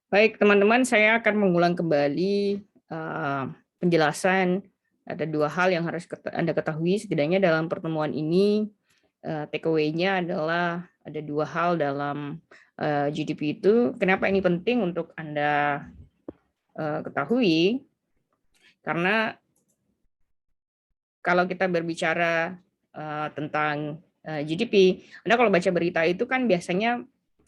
Baik, teman-teman, saya akan mengulang kembali penjelasan. Ada dua hal yang harus Anda ketahui setidaknya dalam pertemuan ini. Takeaway-nya adalah ada dua hal dalam GDP itu. Kenapa ini penting untuk Anda ketahui? Karena kalau kita berbicara tentang GDP, Anda kalau baca berita itu kan biasanya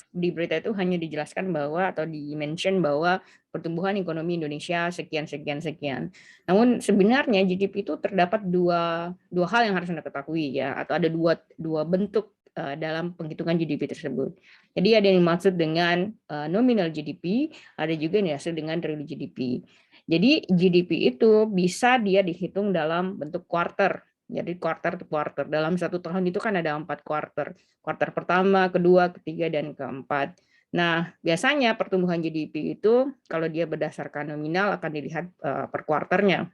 di berita itu hanya dijelaskan bahwa atau di-mention bahwa pertumbuhan ekonomi Indonesia sekian sekian sekian. Namun sebenarnya GDP itu terdapat dua hal yang harus Anda ketahui ya, atau ada dua bentuk dalam penghitungan GDP tersebut. Jadi ada yang dimaksud dengan nominal GDP, ada juga yang dimaksud dengan real GDP. Jadi GDP itu bisa dia dihitung dalam bentuk quarter. Jadi quarter to quarter. Dalam satu tahun itu kan ada 4 quarter. Kuartal pertama, kedua, ketiga, dan keempat. Nah, biasanya pertumbuhan GDP itu kalau dia berdasarkan nominal akan dilihat per kuarternya.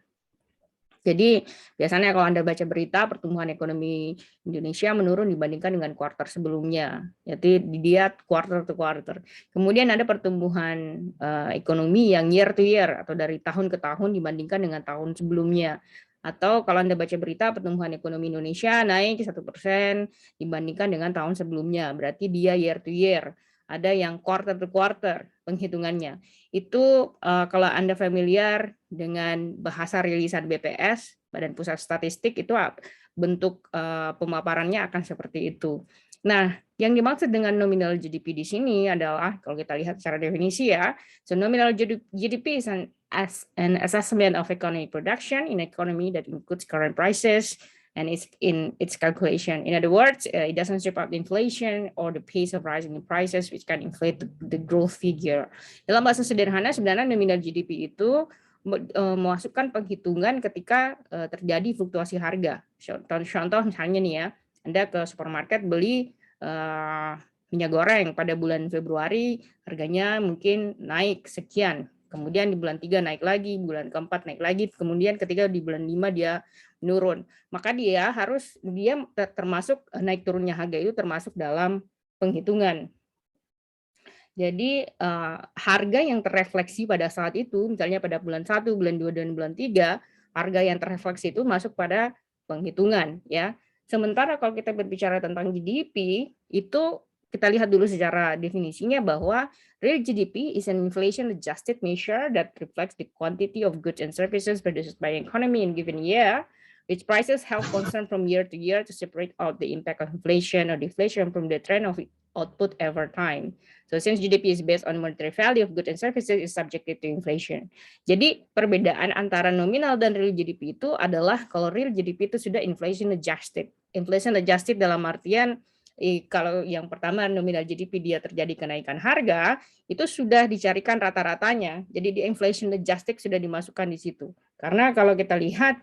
Jadi biasanya kalau Anda baca berita pertumbuhan ekonomi Indonesia menurun dibandingkan dengan kuartal sebelumnya. Jadi dilihat quarter to quarter. Kemudian ada pertumbuhan ekonomi yang year to year atau dari tahun ke tahun dibandingkan dengan tahun sebelumnya. Atau kalau Anda baca berita pertumbuhan ekonomi Indonesia naik 1% dibandingkan dengan tahun sebelumnya. Berarti dia year to year. Ada yang quarter to quarter penghitungannya. Itu kalau Anda familiar dengan bahasa rilisan BPS, Badan Pusat Statistik, itu bentuk pemaparannya akan seperti itu. Nah, yang dimaksud dengan nominal GDP di sini adalah kalau kita lihat secara definisi ya, so nominal GDP is an assessment of economic production in economy that includes current prices and it's in its calculation. In other words, it doesn't strip out the inflation or the pace of rising prices which can inflate the growth figure. Dalam bahasa sederhana, sebenarnya nominal GDP itu memasukkan penghitungan ketika terjadi fluktuasi harga. Contoh misalnya nih ya, Anda ke supermarket beli minyak goreng pada bulan Februari harganya mungkin naik sekian. Kemudian di bulan 3 naik lagi, bulan keempat naik lagi, kemudian ketika di bulan 5 dia menurun. Maka dia termasuk naik turunnya harga itu termasuk dalam penghitungan. Jadi harga yang terrefleksi pada saat itu, misalnya pada bulan 1, bulan 2, dan bulan 3, harga yang terrefleksi itu masuk pada penghitungan ya. Sementara kalau kita berbicara tentang GDP, itu kita lihat dulu secara definisinya bahwa real GDP is an inflation adjusted measure that reflects the quantity of goods and services produced by economy in given year, which prices help concern from year to year to separate out the impact of inflation or deflation from the trend of output over time. So since GDP is based on monetary value of goods and services is subjected to inflation. Jadi perbedaan antara nominal dan real GDP itu adalah kalau real GDP itu sudah inflation adjusted. Inflation adjusted dalam artian kalau yang pertama nominal GDP dia terjadi kenaikan harga, itu sudah dicarikan rata-ratanya. Jadi di inflation adjusted sudah dimasukkan di situ. Karena kalau kita lihat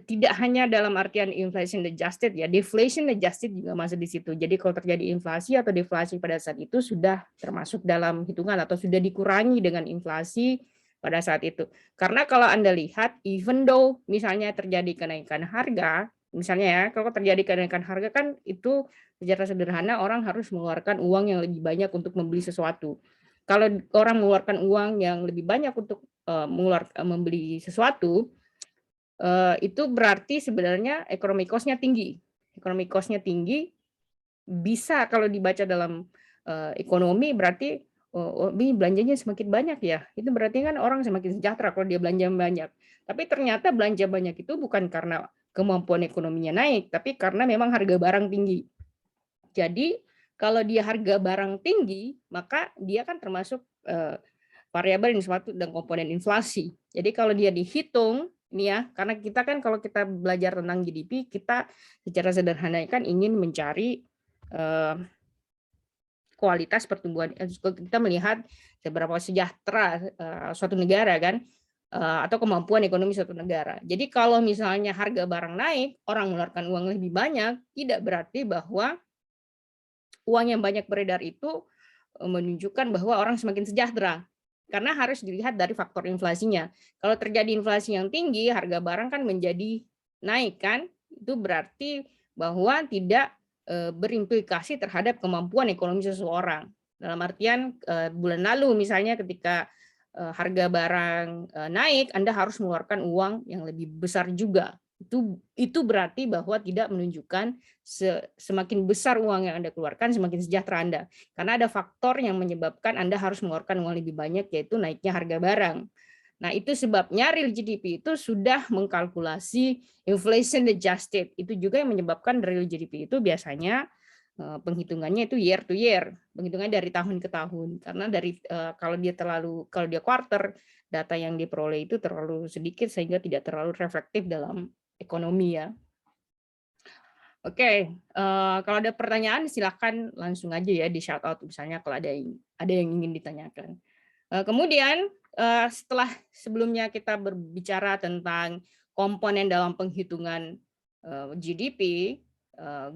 tidak hanya dalam artian inflation adjusted ya, deflation adjusted juga masuk di situ. Jadi kalau terjadi inflasi atau deflasi pada saat itu sudah termasuk dalam hitungan atau sudah dikurangi dengan inflasi pada saat itu. Karena kalau Anda lihat, even though misalnya terjadi kenaikan harga, misalnya ya, kalau terjadi kenaikan harga kan itu secara sederhana orang harus mengeluarkan uang yang lebih banyak untuk membeli sesuatu. Kalau orang mengeluarkan uang yang lebih banyak untuk membeli sesuatu, itu berarti sebenarnya ekonomi cost-nya tinggi. Ekonomi cost-nya tinggi bisa kalau dibaca dalam ekonomi berarti ini belanjanya semakin banyak ya. Itu berarti kan orang semakin sejahtera kalau dia belanja banyak. Tapi ternyata belanja banyak itu bukan karena kemampuan ekonominya naik, tapi karena memang harga barang tinggi. Jadi kalau dia harga barang tinggi, maka dia kan termasuk variabel yang suatu dan komponen inflasi. Jadi kalau dia dihitung ini ya, karena kita kan kalau kita belajar tentang GDP, kita secara sederhana kan ingin mencari kualitas pertumbuhan. Kita melihat seberapa sejahtera suatu negara kan, atau kemampuan ekonomi suatu negara. Jadi kalau misalnya harga barang naik, orang mengeluarkan uang lebih banyak, tidak berarti bahwa uang yang banyak beredar itu menunjukkan bahwa orang semakin sejahtera. Karena harus dilihat dari faktor inflasinya. Kalau terjadi inflasi yang tinggi, harga barang kan menjadi naik kan, itu berarti bahwa tidak berimplikasi terhadap kemampuan ekonomi seseorang. Dalam artian bulan lalu misalnya ketika harga barang naik, Anda harus mengeluarkan uang yang lebih besar juga. Itu berarti bahwa tidak menunjukkan semakin besar uang yang Anda keluarkan, semakin sejahtera Anda. Karena ada faktor yang menyebabkan Anda harus mengeluarkan uang lebih banyak, yaitu naiknya harga barang. Nah, itu sebabnya real GDP itu sudah mengkalkulasi inflation adjusted. Itu juga yang menyebabkan real GDP itu biasanya penghitungannya itu year to year, penghitungannya dari tahun ke tahun. Karena kalau dia quarter, data yang diperoleh itu terlalu sedikit sehingga tidak terlalu reflektif dalam ekonomi ya. Oke, kalau ada pertanyaan silakan langsung aja ya di shout out misalnya kalau ada yang ingin ditanyakan. Kemudian setelah sebelumnya kita berbicara tentang komponen dalam penghitungan GDP,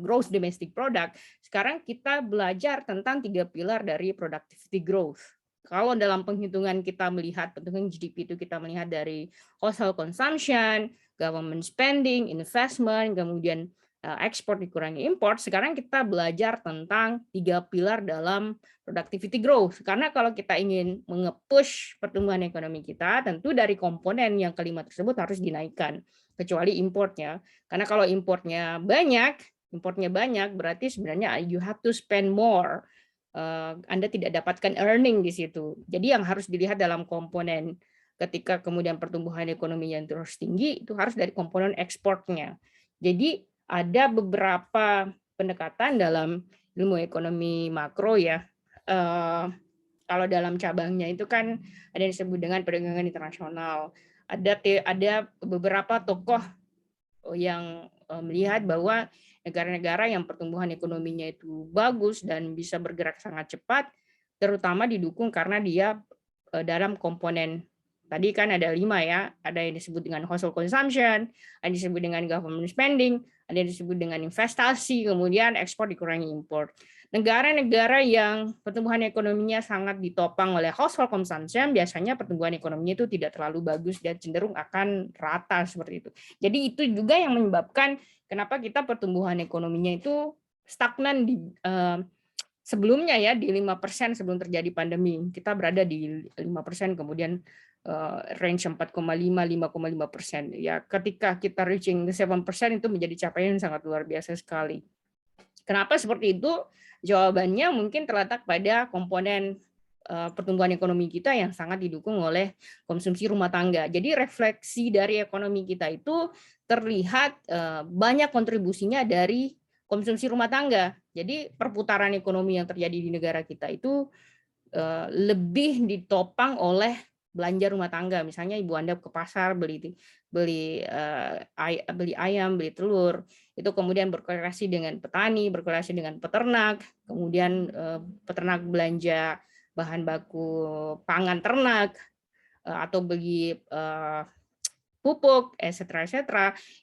gross domestic product, sekarang kita belajar tentang 3 pilar dari productivity growth. Kalau dalam penghitungan kita melihat penghitungan GDP itu kita melihat dari household consumption, government spending, investment, kemudian ekspor dikurangi import. Sekarang kita belajar tentang 3 pilar dalam productivity growth. Karena kalau kita ingin menge-push pertumbuhan ekonomi kita, tentu dari komponen yang kelima tersebut harus dinaikkan, kecuali importnya. Karena kalau importnya banyak, berarti sebenarnya you have to spend more. Anda tidak dapatkan earning di situ. Jadi yang harus dilihat dalam komponen ketika kemudian pertumbuhan ekonomi yang terus tinggi, itu harus dari komponen ekspornya. Jadi ada beberapa pendekatan dalam ilmu ekonomi makro ya. Kalau dalam cabangnya itu kan ada yang disebut dengan perdagangan internasional. Ada beberapa tokoh yang melihat bahwa negara-negara yang pertumbuhan ekonominya itu bagus dan bisa bergerak sangat cepat, terutama didukung karena dia dalam komponen tadi kan ada 5 ya, ada yang disebut dengan household consumption, ada yang disebut dengan government spending, ada yang disebut dengan investasi, kemudian ekspor dikurangi impor. Negara-negara yang pertumbuhan ekonominya sangat ditopang oleh household consumption, biasanya pertumbuhan ekonominya itu tidak terlalu bagus dan cenderung akan rata seperti itu. Jadi itu juga yang menyebabkan kenapa kita pertumbuhan ekonominya itu stagnan di sebelumnya ya di 5% sebelum terjadi pandemi. Kita berada di 5%, kemudian range 4,5 5,5%. Ya, ketika kita reaching 7% itu menjadi capaian yang sangat luar biasa sekali. Kenapa seperti itu? Jawabannya mungkin terletak pada komponen pertumbuhan ekonomi kita yang sangat didukung oleh konsumsi rumah tangga. Jadi refleksi dari ekonomi kita itu terlihat banyak kontribusinya dari konsumsi rumah tangga. Jadi perputaran ekonomi yang terjadi di negara kita itu lebih ditopang oleh belanja rumah tangga. Misalnya ibu Anda ke pasar beli ayam, beli telur, itu kemudian berkorelasi dengan petani, berkorelasi dengan peternak, kemudian peternak belanja bahan baku pangan ternak atau beli pupuk, etc.,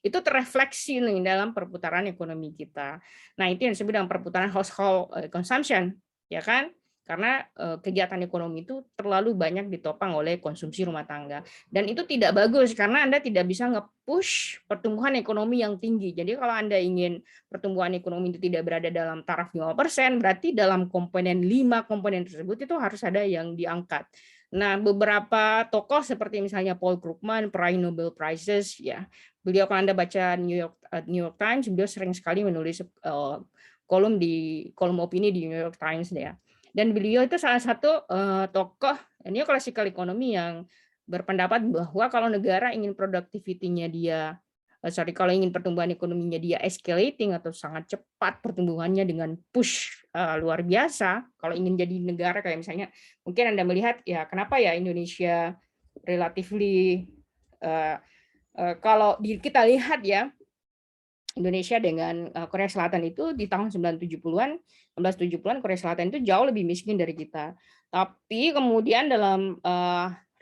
itu terrefleksi nih dalam perputaran ekonomi kita. Nah, itu yang disebut dengan perputaran household consumption, ya kan? Karena kegiatan ekonomi itu terlalu banyak ditopang oleh konsumsi rumah tangga. Dan itu tidak bagus karena Anda tidak bisa nge-push pertumbuhan ekonomi yang tinggi. Jadi kalau Anda ingin pertumbuhan ekonomi itu tidak berada dalam taraf 5%, berarti dalam komponen 5 komponen tersebut itu harus ada yang diangkat. Nah, beberapa tokoh seperti misalnya Paul Krugman, peraih Nobel Prizes, ya, beliau kalau Anda baca New York Times, beliau sering sekali menulis kolom opini di New York Times ya. Dan beliau itu salah satu tokoh neoclassical economy yang berpendapat bahwa kalau negara ingin productivity-nya dia kalau ingin pertumbuhan ekonominya dia escalating atau sangat cepat pertumbuhannya dengan push luar biasa, kalau ingin jadi negara kayak misalnya mungkin Anda melihat ya kenapa ya Indonesia relatively kalau kita lihat ya Indonesia dengan Korea Selatan itu di tahun 1970-an, 1970-an Korea Selatan itu jauh lebih miskin dari kita. Tapi kemudian dalam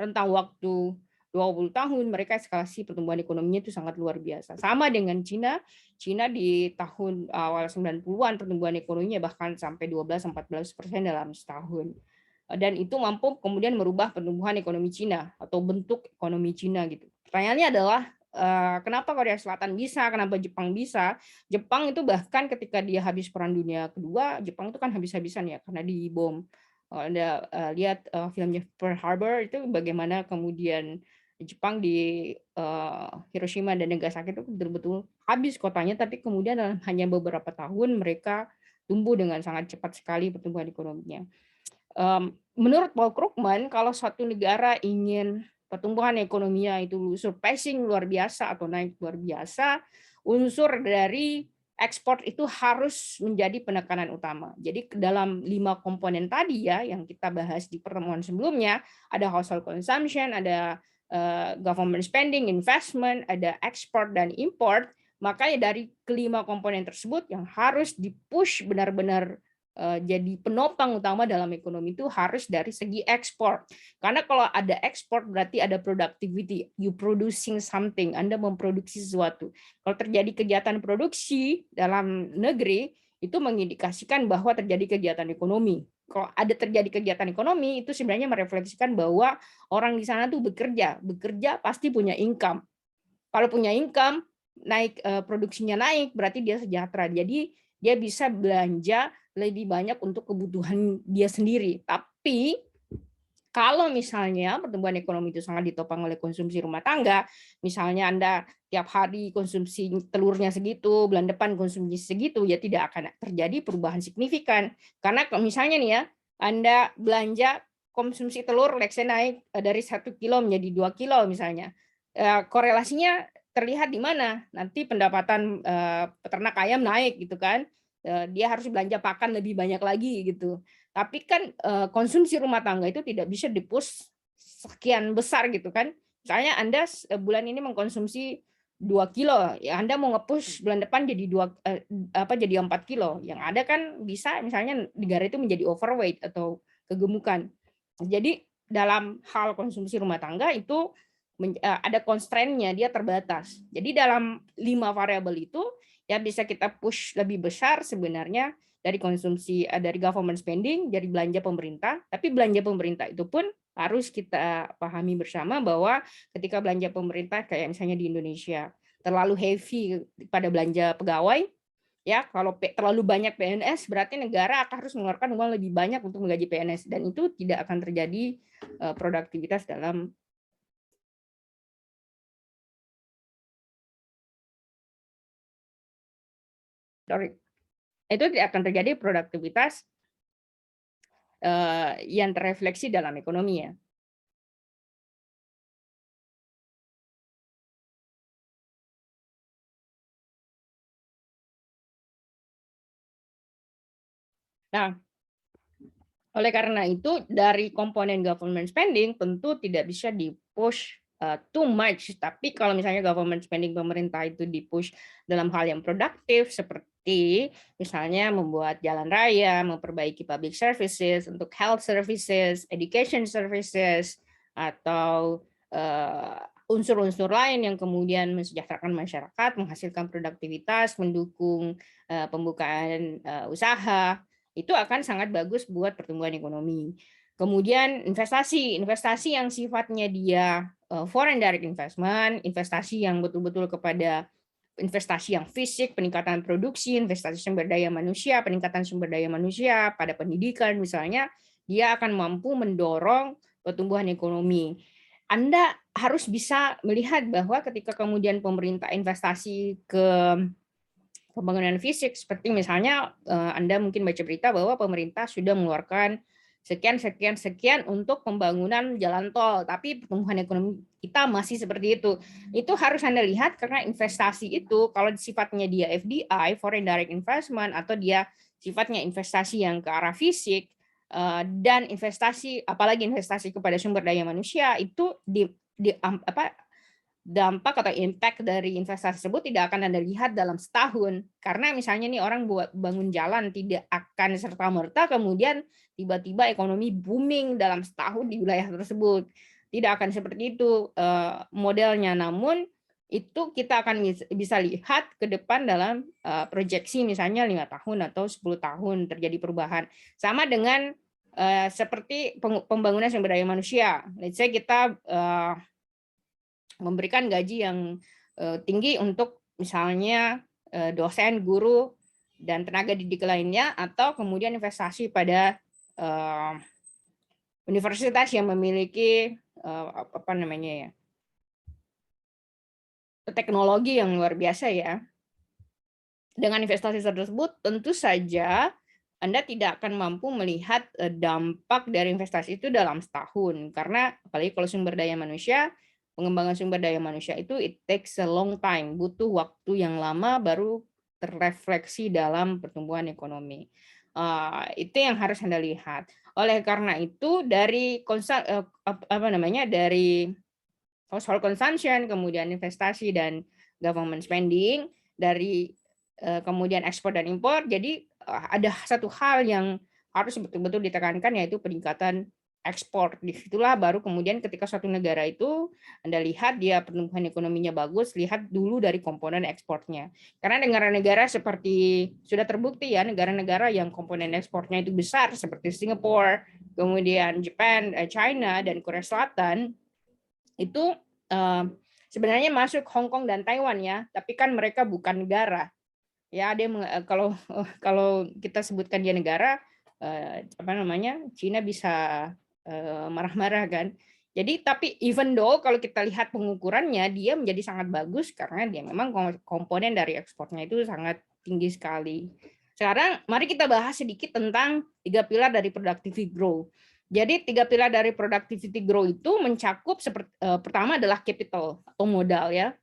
rentang waktu 20 tahun mereka eskalasi pertumbuhan ekonominya itu sangat luar biasa. Sama dengan Cina. Cina di tahun awal 90-an pertumbuhan ekonominya bahkan sampai 12-14% dalam setahun. Dan itu mampu kemudian merubah pertumbuhan ekonomi Cina atau bentuk ekonomi Cina gitu. Pertanyaannya adalah kenapa Korea Selatan bisa, kenapa Jepang bisa? Jepang itu bahkan ketika dia habis Perang Dunia Kedua, Jepang itu kan habis-habisan ya karena dibom Anda lihat filmnya Pearl Harbor itu bagaimana kemudian Jepang di Hiroshima dan Nagasaki itu betul-betul habis kotanya, tapi kemudian dalam hanya beberapa tahun mereka tumbuh dengan sangat cepat sekali pertumbuhan ekonominya. Menurut Paul Krugman, kalau suatu negara ingin pertumbuhan ekonominya itu surpassing luar biasa atau naik luar biasa, unsur dari ekspor itu harus menjadi penekanan utama. Jadi dalam 5 komponen tadi ya yang kita bahas di pertemuan sebelumnya, ada household consumption, ada government spending, investment, ada export dan import. Makanya dari kelima komponen tersebut yang harus dipush benar-benar jadi penopang utama dalam ekonomi itu harus dari segi ekspor. Karena kalau ada ekspor berarti ada productivity, you producing something, Anda memproduksi sesuatu. Kalau terjadi kegiatan produksi dalam negeri, itu mengindikasikan bahwa terjadi kegiatan ekonomi. Kalau ada terjadi kegiatan ekonomi, itu sebenarnya merefleksikan bahwa orang di sana tuh bekerja pasti punya income. Kalau punya income, naik produksinya naik, berarti dia sejahtera. Jadi dia bisa belanja lebih banyak untuk kebutuhan dia sendiri. Tapi kalau misalnya pertumbuhan ekonomi itu sangat ditopang oleh konsumsi rumah tangga, misalnya Anda tiap hari konsumsi telurnya segitu, bulan depan konsumsi segitu, ya tidak akan terjadi perubahan signifikan. Karena misalnya nih ya, Anda belanja konsumsi telur, let's say naik dari 1 kilo menjadi 2 kilo misalnya. Korelasinya terlihat di mana? Nanti pendapatan peternak ayam naik gitu kan. Dia harus belanja pakan lebih banyak lagi gitu. Tapi kan konsumsi rumah tangga itu tidak bisa di-push sekian besar gitu kan. Misalnya Anda bulan ini mengkonsumsi 2 kilo, ya Anda mau nge-push bulan depan jadi 4 kilo. Yang ada kan bisa misalnya negara itu menjadi overweight atau kegemukan. Jadi dalam hal konsumsi rumah tangga itu ada constraint-nya, dia terbatas. Jadi dalam 5 variabel itu ya bisa kita push lebih besar sebenarnya dari konsumsi, dari government spending, dari belanja pemerintah. Tapi belanja pemerintah itu pun harus kita pahami bersama bahwa ketika belanja pemerintah kayak misalnya di Indonesia terlalu heavy pada belanja pegawai, ya kalau terlalu banyak PNS berarti negara akan harus mengeluarkan uang lebih banyak untuk menggaji PNS dan itu tidak akan terjadi produktivitas dalam itu tidak akan terjadi produktivitas yang terrefleksi dalam ekonomi ya. Nah, oleh karena itu dari komponen government spending tentu tidak bisa di-push too much, tapi kalau misalnya government spending pemerintah itu di-push dalam hal yang produktif seperti misalnya membuat jalan raya, memperbaiki public services untuk health services, education services, atau unsur-unsur lain yang kemudian mensejahterakan masyarakat, menghasilkan produktivitas, mendukung pembukaan usaha, itu akan sangat bagus buat pertumbuhan ekonomi. Kemudian investasi yang sifatnya dia foreign direct investment, investasi yang betul-betul kepada investasi yang fisik, peningkatan produksi, investasi sumber daya manusia, peningkatan sumber daya manusia pada pendidikan misalnya, dia akan mampu mendorong pertumbuhan ekonomi. Anda harus bisa melihat bahwa ketika kemudian pemerintah investasi ke pembangunan fisik seperti misalnya Anda mungkin baca berita bahwa pemerintah sudah mengeluarkan sekian untuk pembangunan jalan tol, tapi pertumbuhan ekonomi kita masih seperti itu. Itu harus Anda lihat karena investasi itu kalau sifatnya dia FDI, foreign direct investment, atau dia sifatnya investasi yang ke arah fisik dan investasi apalagi investasi kepada sumber daya manusia itu dampak atau impact dari investasi tersebut tidak akan Anda lihat dalam setahun. Karena misalnya nih orang buat bangun jalan tidak akan serta-merta kemudian tiba-tiba ekonomi booming dalam setahun di wilayah tersebut. Tidak akan seperti itu modelnya. Namun itu kita akan bisa lihat ke depan dalam proyeksi misalnya 5 tahun atau 10 tahun terjadi perubahan. Sama dengan seperti pembangunan sumber daya manusia. Let's say kita memberikan gaji yang tinggi untuk misalnya dosen, guru, dan tenaga didik lainnya, atau kemudian investasi pada universitas yang memiliki apa namanya ya, teknologi yang luar biasa ya. Dengan investasi tersebut tentu saja Anda tidak akan mampu melihat dampak dari investasi itu dalam setahun, karena apalagi kalau sumber daya manusia, pengembangan sumber daya manusia itu it takes a long time, butuh waktu yang lama baru terrefleksi dalam pertumbuhan ekonomi. Itu yang harus Anda lihat. Oleh karena itu dari dari household consumption, kemudian investasi dan government spending, dari kemudian ekspor dan impor. Jadi ada satu hal yang harus betul-betul ditekankan, yaitu peningkatan ekspor. Disitulah baru kemudian ketika suatu negara itu Anda lihat dia pertumbuhan ekonominya bagus, lihat dulu dari komponen ekspornya. Karena negara-negara seperti sudah terbukti ya, negara-negara yang komponen ekspornya itu besar seperti Singapura, kemudian Jepang, China, dan Korea Selatan, itu sebenarnya masuk Hong Kong dan Taiwan ya, tapi kan mereka bukan negara. Ya, dia kalau kita sebutkan dia negara, apa namanya, Cina bisa marah-marah kan. Jadi tapi even though kalau kita lihat pengukurannya dia menjadi sangat bagus karena dia memang komponen dari ekspornya itu sangat tinggi sekali. Sekarang mari kita bahas sedikit tentang 3 pilar dari productivity growth. Jadi 3 pilar dari productivity growth itu mencakup pertama adalah capital atau modal ya.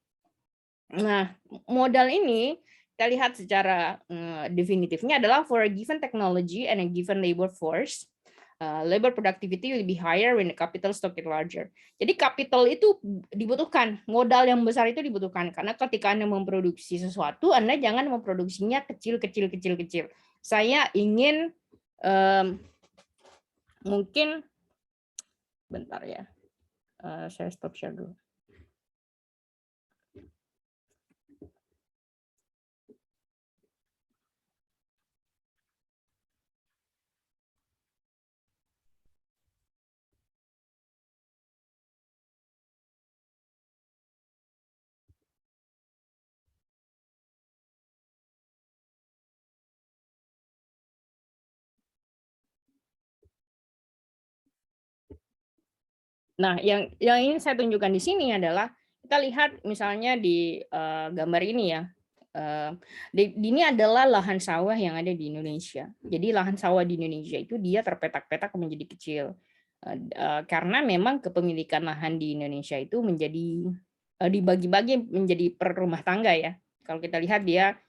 Nah, modal ini kita lihat secara definitifnya adalah for a given technology and a given labor force, labor productivity will be higher when the capital stock is larger. Jadi capital itu dibutuhkan, modal yang besar itu dibutuhkan karena ketika Anda memproduksi sesuatu, Anda jangan memproduksinya kecil. Saya ingin mungkin bentar ya, saya stop share dulu. Nah, yang ingin saya tunjukkan di sini adalah kita lihat misalnya di gambar ini ya. Ini adalah lahan sawah yang ada di Indonesia. Jadi lahan sawah di Indonesia itu dia terpetak-petak menjadi kecil. Karena memang kepemilikan lahan di Indonesia itu menjadi dibagi-bagi menjadi per rumah tangga ya. Kalau kita lihat dia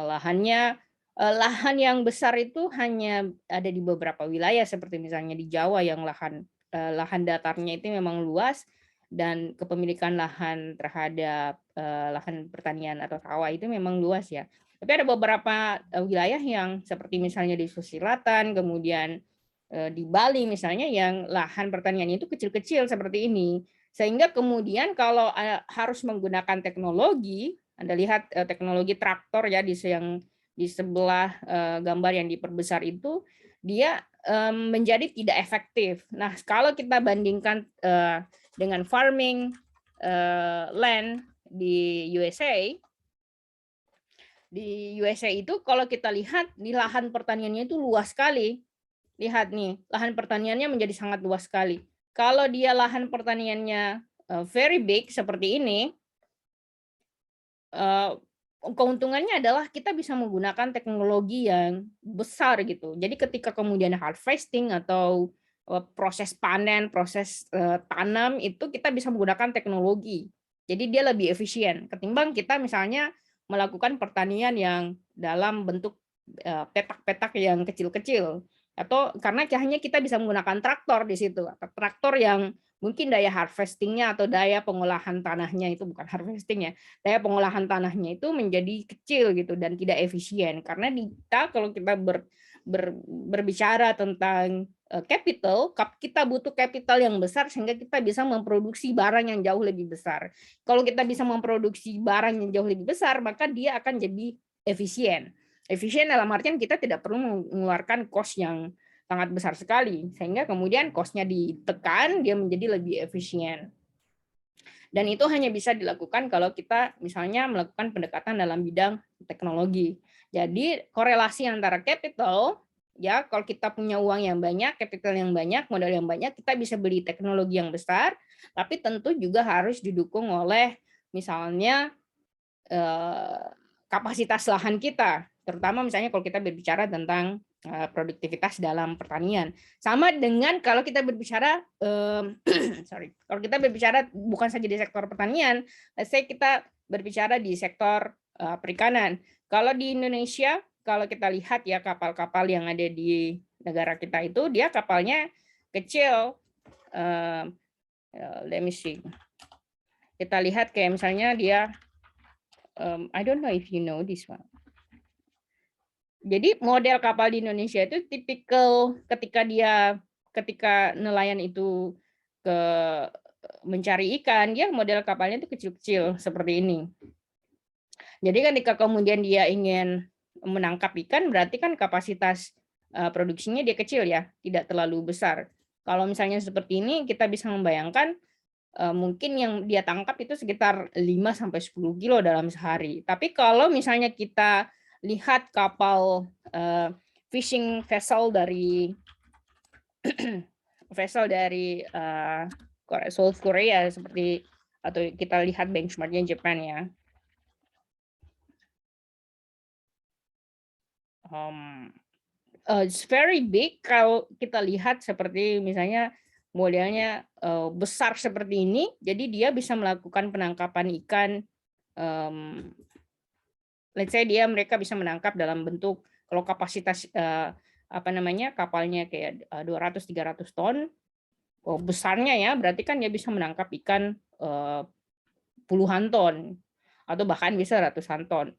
lahannya lahan yang besar itu hanya ada di beberapa wilayah seperti misalnya di Jawa yang lahan datarnya itu memang luas dan kepemilikan lahan terhadap lahan pertanian atau sawah itu memang luas ya. Tapi ada beberapa wilayah yang seperti misalnya di Sulawesi Selatan, kemudian di Bali misalnya yang lahan pertaniannya itu kecil-kecil seperti ini. Sehingga kemudian kalau harus menggunakan teknologi, Anda lihat teknologi traktor ya di sebelah gambar yang diperbesar itu, dia menjadi tidak efektif. Nah, kalau kita bandingkan dengan farming land di USA itu kalau kita lihat di lahan pertaniannya itu luas sekali. Lihat nih, lahan pertaniannya menjadi sangat luas sekali. Kalau dia lahan pertaniannya very big seperti ini, keuntungannya adalah kita bisa menggunakan teknologi yang besar gitu. Jadi ketika kemudian harvesting atau proses panen, proses tanam itu kita bisa menggunakan teknologi. Jadi dia lebih efisien ketimbang kita misalnya melakukan pertanian yang dalam bentuk petak-petak yang kecil-kecil, atau karena hanya kita bisa menggunakan traktor di situ, traktor yang mungkin daya harvestingnya atau daya pengolahan tanahnya itu bukan harvesting ya, daya pengolahan tanahnya itu menjadi kecil gitu dan tidak efisien. Karena kalau kita berbicara tentang capital, kita butuh capital yang besar sehingga kita bisa memproduksi barang yang jauh lebih besar. Kalau kita bisa memproduksi barang yang jauh lebih besar, maka dia akan jadi efisien. Efisien dalam artian kita tidak perlu mengeluarkan cost yang sangat besar sekali, sehingga kemudian cost-nya ditekan, dia menjadi lebih efisien. Dan itu hanya bisa dilakukan kalau kita misalnya melakukan pendekatan dalam bidang teknologi. Jadi korelasi antara capital Ya, kalau kita punya uang yang banyak, capital yang banyak, modal yang banyak, kita bisa beli teknologi yang besar, tapi tentu juga harus didukung oleh misalnya kapasitas lahan kita, terutama misalnya kalau kita berbicara tentang produktivitas dalam pertanian. Sama dengan kalau kita berbicara, sorry, kalau kita berbicara bukan saja di sektor pertanian, saya kita berbicara di sektor perikanan. Kalau di Indonesia, kalau kita lihat ya kapal-kapal yang ada di negara kita itu, dia kapalnya kecil. Let me see. Kita lihat kayak misalnya dia I don't know if you know this one. Jadi model kapal di Indonesia itu tipikal ketika nelayan itu ke mencari ikan, dia model kapalnya itu kecil-kecil seperti ini. Jadi ketika kemudian dia ingin menangkap ikan, berarti kan kapasitas produksinya dia kecil ya, tidak terlalu besar. Kalau misalnya seperti ini, kita bisa membayangkan mungkin yang dia tangkap itu sekitar 5-10 kilo dalam sehari. Tapi kalau misalnya kita lihat kapal fishing vessel dari South Korea seperti, atau kita lihat benchmarknya Jepang ya. It's very big kalau kita lihat seperti misalnya modelnya besar seperti ini, jadi dia bisa melakukan penangkapan ikan. Let's say mereka bisa menangkap dalam bentuk, kalau kapasitas kapalnya kayak 200-300 ton, besarnya ya, berarti kan dia bisa menangkap ikan puluhan ton atau bahkan bisa ratusan ton.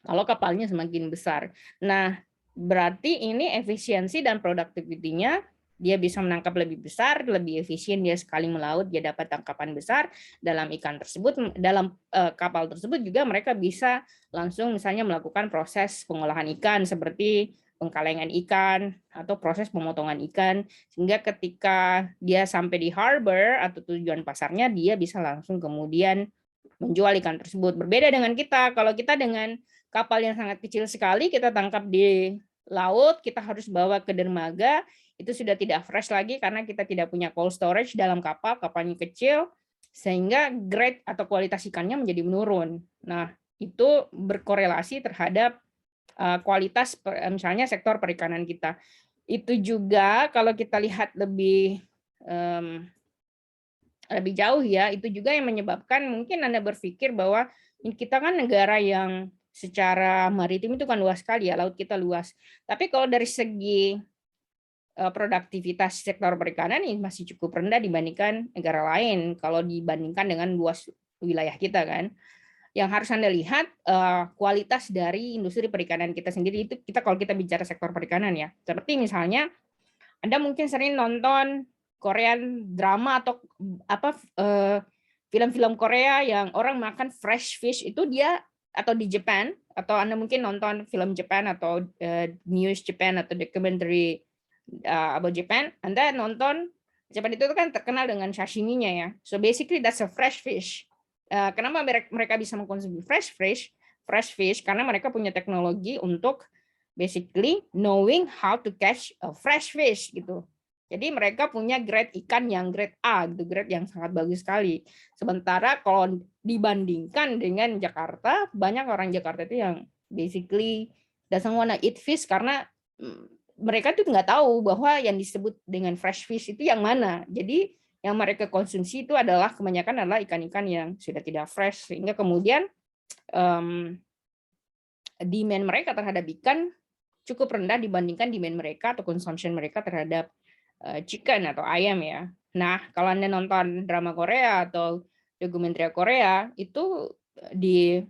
Kalau kapalnya semakin besar. Nah, berarti ini efisiensi dan produktivitinya, dia bisa menangkap lebih besar, lebih efisien, dia sekali melaut, dia dapat tangkapan besar dalam ikan tersebut, dalam kapal tersebut juga mereka bisa langsung misalnya melakukan proses pengolahan ikan seperti pengkalengan ikan atau proses pemotongan ikan, sehingga ketika dia sampai di harbor atau tujuan pasarnya, dia bisa langsung kemudian menjual ikan tersebut. Berbeda dengan kita, kalau kita dengan kapal yang sangat kecil sekali, kita tangkap di laut, kita harus bawa ke dermaga, itu sudah tidak fresh lagi karena kita tidak punya cold storage dalam kapal, kapalnya kecil, sehingga grade atau kualitas ikannya menjadi menurun. Nah, itu berkorelasi terhadap kualitas misalnya sektor perikanan kita. Itu juga kalau kita lihat lebih jauh ya, itu juga yang menyebabkan mungkin Anda berpikir bahwa kita kan negara yang secara maritim itu kan luas sekali ya, laut kita luas. Tapi kalau dari segi produktivitas sektor perikanan ini masih cukup rendah dibandingkan negara lain kalau dibandingkan dengan luas wilayah kita kan. Yang harus Anda lihat kualitas dari industri perikanan kita sendiri, itu kita kalau kita bicara sektor perikanan ya. Seperti misalnya Anda mungkin sering nonton Korean drama atau film-film Korea yang orang makan fresh fish, itu dia, atau di Jepang, atau Anda mungkin nonton film Jepang atau news Jepang atau documentary about Japan, Anda nonton Jepang itu kan terkenal dengan sashiminya ya. So basically that's a fresh fish. Kenapa mereka bisa mengkonsumsi fresh fish? Karena mereka punya teknologi untuk basically knowing how to catch a fresh fish gitu. Jadi mereka punya grade ikan yang grade A, gitu, grade yang sangat bagus sekali. Sementara kalau dibandingkan dengan Jakarta, banyak orang Jakarta itu yang basically doesn't wanna eat fish karena mereka tuh nggak tahu bahwa yang disebut dengan fresh fish itu yang mana. Jadi yang mereka konsumsi itu adalah kebanyakan adalah ikan-ikan yang sudah tidak fresh, sehingga kemudian demand mereka terhadap ikan cukup rendah dibandingkan demand mereka atau consumption mereka terhadap chicken atau ayam ya. Nah, kalau Anda nonton drama Korea atau dokumenter Korea, itu di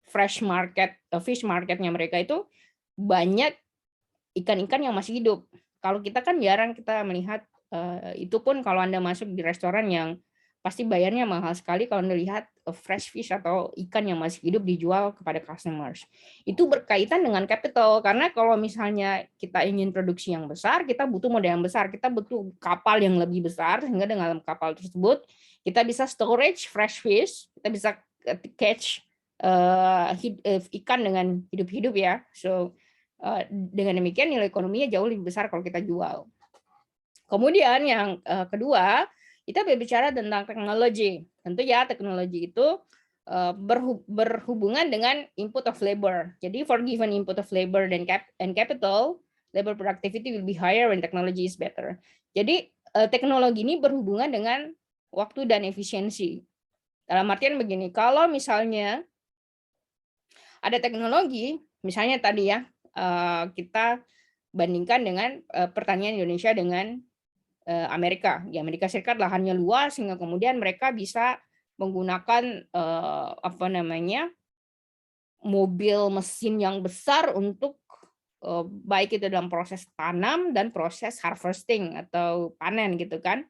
fresh market, fish marketnya mereka itu banyak ikan-ikan yang masih hidup. Kalau kita kan jarang kita melihat, itu pun kalau Anda masuk di restoran yang pasti bayarnya mahal sekali kalau Anda lihat fresh fish atau ikan yang masih hidup dijual kepada customers. Itu berkaitan dengan capital, karena kalau misalnya kita ingin produksi yang besar, kita butuh modal yang besar, kita butuh kapal yang lebih besar, sehingga dengan kapal tersebut kita bisa storage fresh fish, kita bisa catch ikan dengan hidup-hidup ya. So Dengan demikian nilai ekonominya jauh lebih besar kalau kita jual. Kemudian yang kedua, kita berbicara tentang teknologi. Tentu ya teknologi itu berhubungan dengan input of labor. Jadi for given input of labor and capital, labor productivity will be higher when technology is better. Jadi teknologi ini berhubungan dengan waktu dan efisiensi. Dalam artian begini, kalau misalnya ada teknologi, misalnya tadi ya, kita bandingkan dengan pertanian Indonesia dengan Amerika. Di Amerika Serikat lahannya luas sehingga kemudian mereka bisa menggunakan mobil mesin yang besar untuk baik itu dalam proses tanam dan proses harvesting atau panen gitu kan.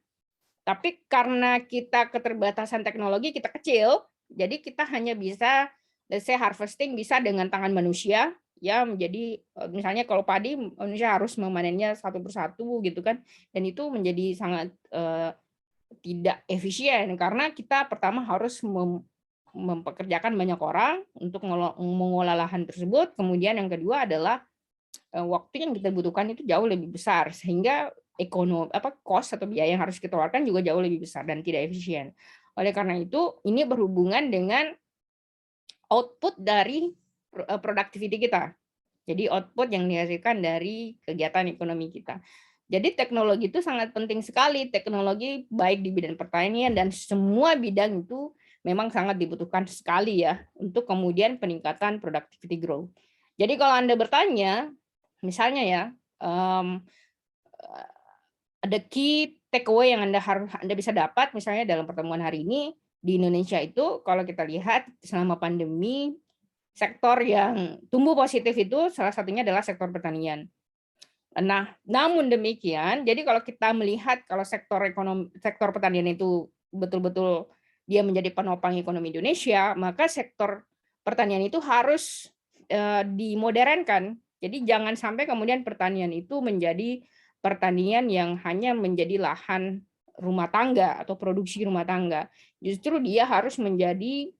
Tapi karena kita keterbatasan teknologi, kita kecil, jadi kita hanya bisa, let's say harvesting bisa dengan tangan manusia, ya menjadi misalnya kalau padi manusia harus memanennya satu persatu gitu kan, dan itu menjadi sangat tidak efisien karena kita pertama harus mempekerjakan banyak orang untuk mengolah lahan tersebut, kemudian yang kedua adalah waktu yang kita butuhkan itu jauh lebih besar sehingga cost atau biaya yang harus kita keluarkan juga jauh lebih besar dan tidak efisien. Oleh karena itu ini berhubungan dengan output dari productivity kita. Jadi output yang dihasilkan dari kegiatan ekonomi kita. Jadi teknologi itu sangat penting sekali. Teknologi baik di bidang pertanian dan semua bidang itu memang sangat dibutuhkan sekali ya untuk kemudian peningkatan productivity growth. Jadi kalau Anda bertanya, misalnya ya, ada key takeaway yang Anda bisa dapat misalnya dalam pertemuan hari ini di Indonesia itu kalau kita lihat selama pandemi sektor yang tumbuh positif itu salah satunya adalah sektor pertanian. Nah, namun demikian, jadi kalau kita melihat kalau sektor pertanian itu betul-betul dia menjadi penopang ekonomi Indonesia, maka sektor pertanian itu harus dimodernkan. Jadi jangan sampai kemudian pertanian itu menjadi pertanian yang hanya menjadi lahan rumah tangga atau produksi rumah tangga. Justru dia harus menjadi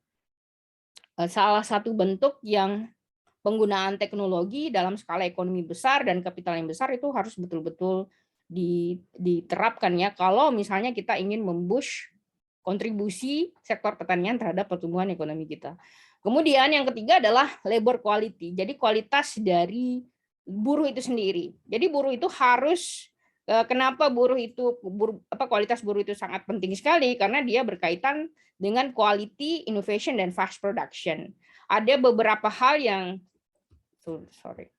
salah satu bentuk yang penggunaan teknologi dalam skala ekonomi besar dan kapital yang besar itu harus betul-betul diterapkan ya kalau misalnya kita ingin mempush kontribusi sektor pertanian terhadap pertumbuhan ekonomi kita. Kemudian yang ketiga adalah labor quality. Jadi kualitas dari buruh itu sendiri. Jadi buruh itu harus kenapa kualitas buruh itu sangat penting sekali karena dia berkaitan dengan quality, innovation dan fast production. Ada beberapa hal yang sorry.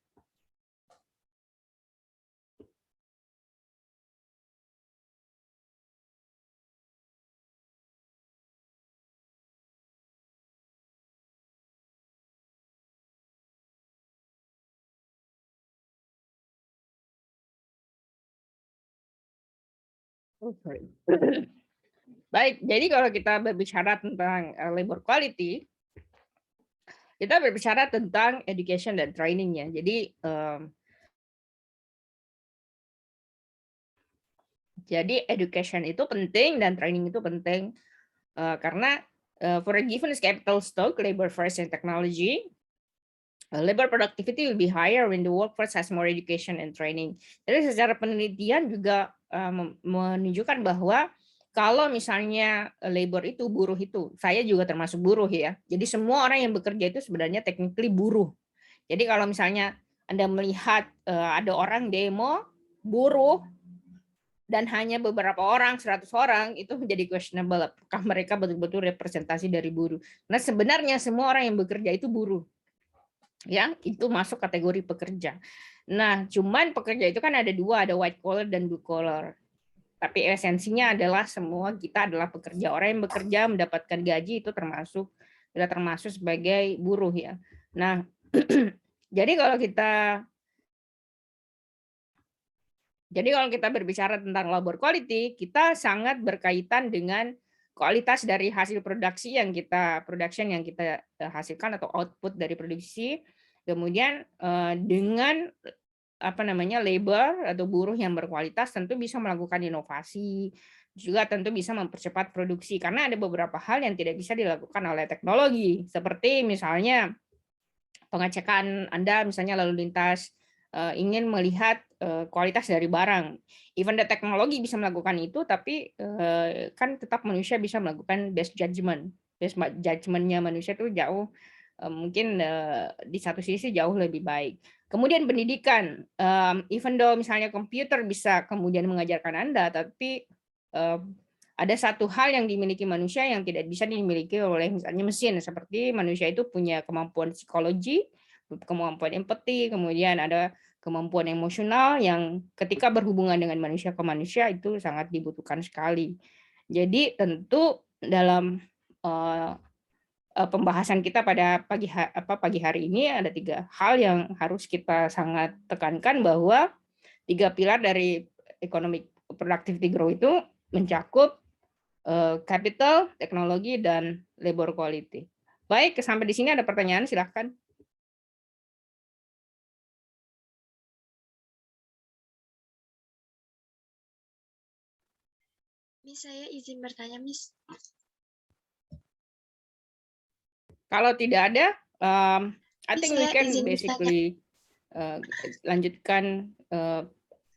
Baik, jadi kalau kita berbicara tentang labor quality, kita berbicara tentang education dan training ya. Jadi education itu penting dan training itu penting karena for a given capital stock, labor force and technology, labor productivity will be higher when the workforce has more education and training. Jadi secara penelitian juga menunjukkan bahwa kalau misalnya labor itu buruh itu, saya juga termasuk buruh ya. Jadi semua orang yang bekerja itu sebenarnya technically buruh. Jadi kalau misalnya Anda melihat ada orang demo buruh dan hanya beberapa orang, 100 orang, itu menjadi questionable apakah mereka betul-betul representasi dari buruh. Nah, sebenarnya semua orang yang bekerja itu buruh. Ya, itu masuk kategori pekerja. Nah, cuman pekerja itu kan ada dua, ada white collar dan blue collar. Tapi esensinya adalah semua kita adalah pekerja. Orang yang bekerja mendapatkan gaji itu termasuk sebagai buruh ya. Nah, jadi kalau kita berbicara tentang labor quality, kita sangat berkaitan dengan kualitas dari hasil produksi yang kita hasilkan atau output dari produksi. Kemudian dengan labor atau buruh yang berkualitas tentu bisa melakukan inovasi, juga tentu bisa mempercepat produksi karena ada beberapa hal yang tidak bisa dilakukan oleh teknologi, seperti misalnya pengecekan Anda misalnya lalu lintas, ingin melihat, kualitas dari barang. Even the teknologi bisa melakukan itu, tapi, kan tetap manusia bisa melakukan best judgment. Judgment-nya manusia itu jauh, mungkin, di satu sisi jauh lebih baik. Kemudian pendidikan, even though misalnya komputer bisa kemudian mengajarkan Anda, tapi, ada satu hal yang dimiliki manusia yang tidak bisa dimiliki oleh misalnya mesin, seperti manusia itu punya kemampuan psikologi, kemampuan empati, kemudian ada kemampuan emosional yang ketika berhubungan dengan manusia ke manusia itu sangat dibutuhkan sekali. Jadi tentu dalam, eee pembahasan kita pada pagi hari ini ada 3 hal yang harus kita sangat tekankan bahwa 3 pilar dari economic productivity growth itu mencakup, capital, teknologi, dan labor quality. Baik, sampai di sini ada pertanyaan silahkan. Miss, saya izin bertanya, Miss. Kalau tidak ada, I Miss, think we saya can izin bertanya. basically, lanjutkan,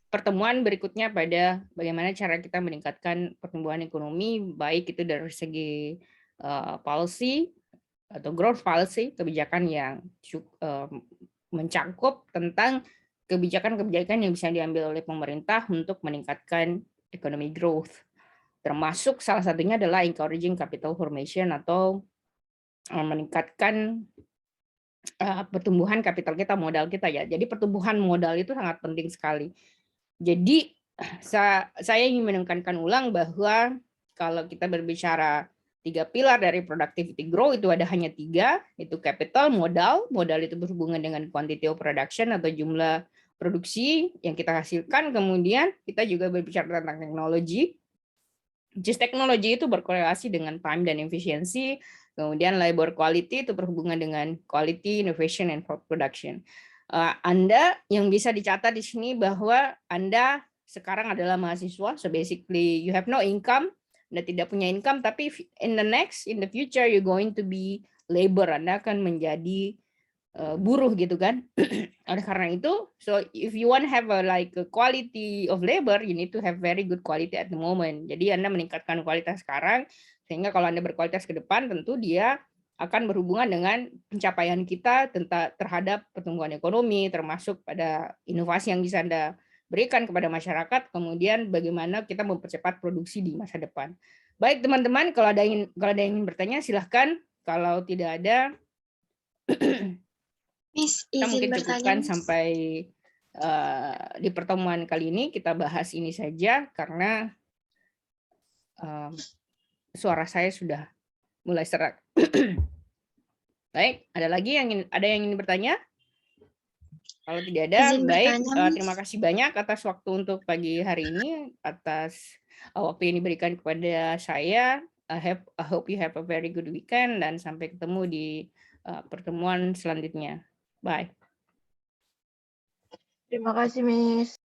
pertemuan berikutnya pada bagaimana cara kita meningkatkan pertumbuhan ekonomi, baik itu dari segi, policy atau growth policy, kebijakan yang mencakup tentang kebijakan-kebijakan yang bisa diambil oleh pemerintah untuk meningkatkan economic growth. Termasuk salah satunya adalah encouraging capital formation atau, meningkatkan, pertumbuhan kapital kita, modal kita ya. Jadi pertumbuhan modal itu sangat penting sekali. Jadi saya ingin menekankan ulang bahwa kalau kita berbicara 3 pilar dari productivity growth itu ada hanya 3, itu capital, modal. Modal itu berhubungan dengan quantity of production atau jumlah produksi yang kita hasilkan. Kemudian kita juga berbicara tentang teknologi. Just teknologi itu berkorelasi dengan time dan efisiensi. Kemudian labor quality itu berhubungan dengan quality, innovation, and production. Anda yang bisa dicatat di sini bahwa Anda sekarang adalah mahasiswa, so basically you have no income, Anda tidak punya income, tapi in the future you're going to be labor, Anda akan menjadi buruh gitu kan. Oleh karena itu, so if you want have like a quality of labor, you need to have very good quality at the moment. Jadi Anda meningkatkan kualitas sekarang, sehingga kalau Anda berkualitas ke depan, tentu dia akan berhubungan dengan pencapaian kita terhadap pertumbuhan ekonomi, termasuk pada inovasi yang bisa Anda berikan kepada masyarakat, kemudian bagaimana kita mempercepat produksi di masa depan. Baik teman-teman, kalau ada yang ingin bertanya silahkan, kalau tidak ada, Miss, kita izin mungkin bertanya, cukupkan Miss. sampai di pertemuan kali ini kita bahas ini saja karena suara saya sudah mulai serak. Baik, ada yang ingin bertanya? Kalau tidak ada, Izin baik. bertanya, Miss. Terima kasih banyak atas waktu untuk pagi hari ini, atas waktu yang diberikan kepada saya. I hope you have a very good weekend dan sampai ketemu di pertemuan selanjutnya. Bye. Terima kasih, Miss.